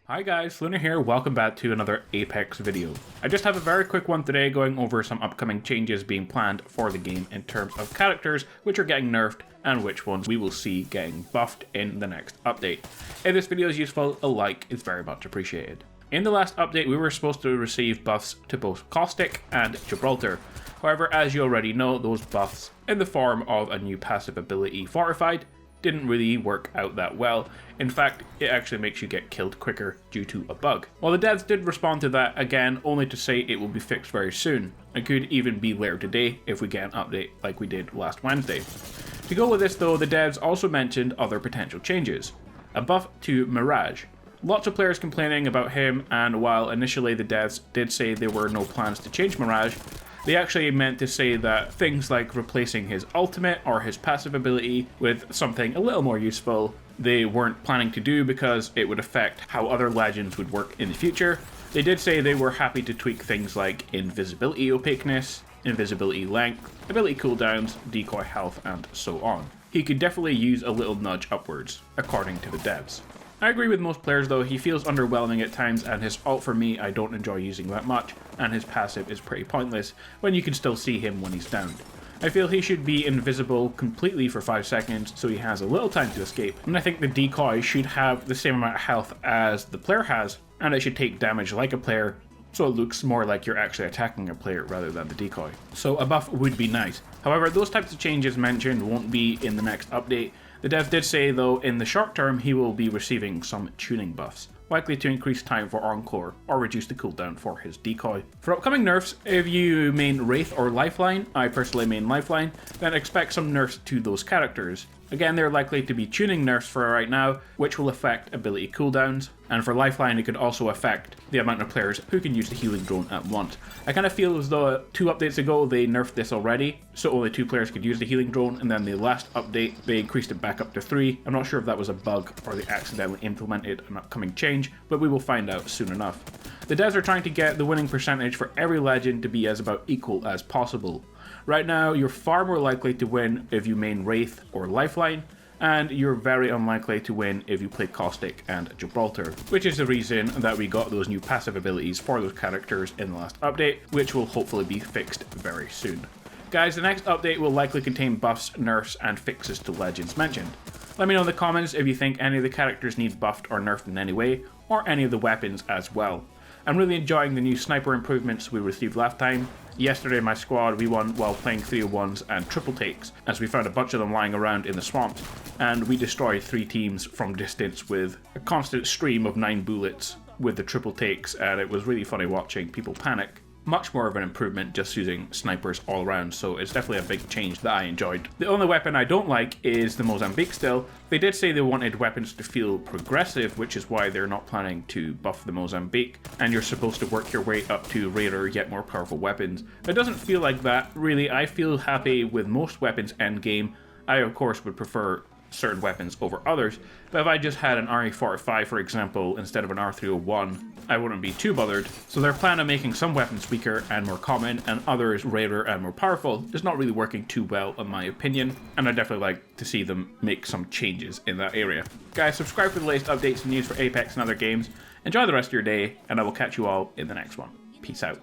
Hi guys, Lunar here, welcome back to another Apex video. I just have a very quick one today going over some upcoming changes being planned for the game in terms of characters which are getting nerfed and which ones we will see getting buffed in the next update. If this video is useful, a like is very much appreciated. In the last update we were supposed to receive buffs to both Caustic and Gibraltar. However, as you already know, those buffs in the form of a new passive ability Fortified didn't really work out that well. In fact, it actually makes you get killed quicker due to a bug. Well, the devs did respond to that again, only to say it will be fixed very soon. It could even be later today if we get an update like we did last Wednesday. To go with this though, the devs also mentioned other potential changes. A buff to Mirage. Lots of players complaining about him, and while initially the devs did say there were no plans to change Mirage, they actually meant to say that things like replacing his ultimate or his passive ability with something a little more useful they weren't planning to do because it would affect how other legends would work in the future. They did say they were happy to tweak things like invisibility opaqueness, invisibility length, ability cooldowns, decoy health, and so on. He could definitely use a little nudge upwards, according to the devs. I agree with most players though, he feels underwhelming at times, and his ult for me I don't enjoy using that much, and his passive is pretty pointless when you can still see him when he's downed. I feel he should be invisible completely for 5 seconds so he has a little time to escape, and I think the decoy should have the same amount of health as the player has, and it should take damage like a player, so it looks more like you're actually attacking a player rather than the decoy. So a buff would be nice. However, those types of changes mentioned won't be in the next update. The dev did say though in the short term he will be receiving some tuning buffs, likely to increase time for Encore or reduce the cooldown for his decoy. For upcoming nerfs, if you main Wraith or Lifeline, I personally main Lifeline, then expect some nerfs to those characters. Again, they're likely to be tuning nerfs for right now, which will affect ability cooldowns, and for Lifeline it could also affect the amount of players who can use the healing drone at once. I kind of feel as though 2 updates ago they nerfed this already, so only 2 players could use the healing drone, and then the last update they increased it back up to 3. I'm not sure if that was a bug or they accidentally implemented an upcoming change, but we will find out soon enough. The devs are trying to get the winning percentage for every legend to be as about equal as possible. Right now, you're far more likely to win if you main Wraith or Lifeline, and you're very unlikely to win if you play Caustic and Gibraltar, which is the reason that we got those new passive abilities for those characters in the last update, which will hopefully be fixed very soon. Guys, the next update will likely contain buffs, nerfs, and fixes to legends mentioned. Let me know in the comments if you think any of the characters need buffed or nerfed in any way, or any of the weapons as well. I'm really enjoying the new sniper improvements we received last time. Yesterday my squad we won while playing 301s and triple takes, as we found a bunch of them lying around in the swamps, and we destroyed 3 teams from distance with a constant stream of 9 bullets with the triple takes, and it was really funny watching people panic. Much more of an improvement just using snipers all around, so it's definitely a big change that I enjoyed. The only weapon I don't like is the Mozambique still. They did say they wanted weapons to feel progressive, which is why they're not planning to buff the Mozambique, and you're supposed to work your way up to rarer yet more powerful weapons. It doesn't feel like that, really. I feel happy with most weapons endgame. I of course would prefer certain weapons over others, but if I just had an RE45 for example instead of an R301, I wouldn't be too bothered. So their plan of making some weapons weaker and more common and others rarer and more powerful is not really working too well in my opinion, and I'd definitely like to see them make some changes in that area. Guys, subscribe for the latest updates and news for Apex and other games. Enjoy the rest of your day, and I will catch you all in the next one. Peace out.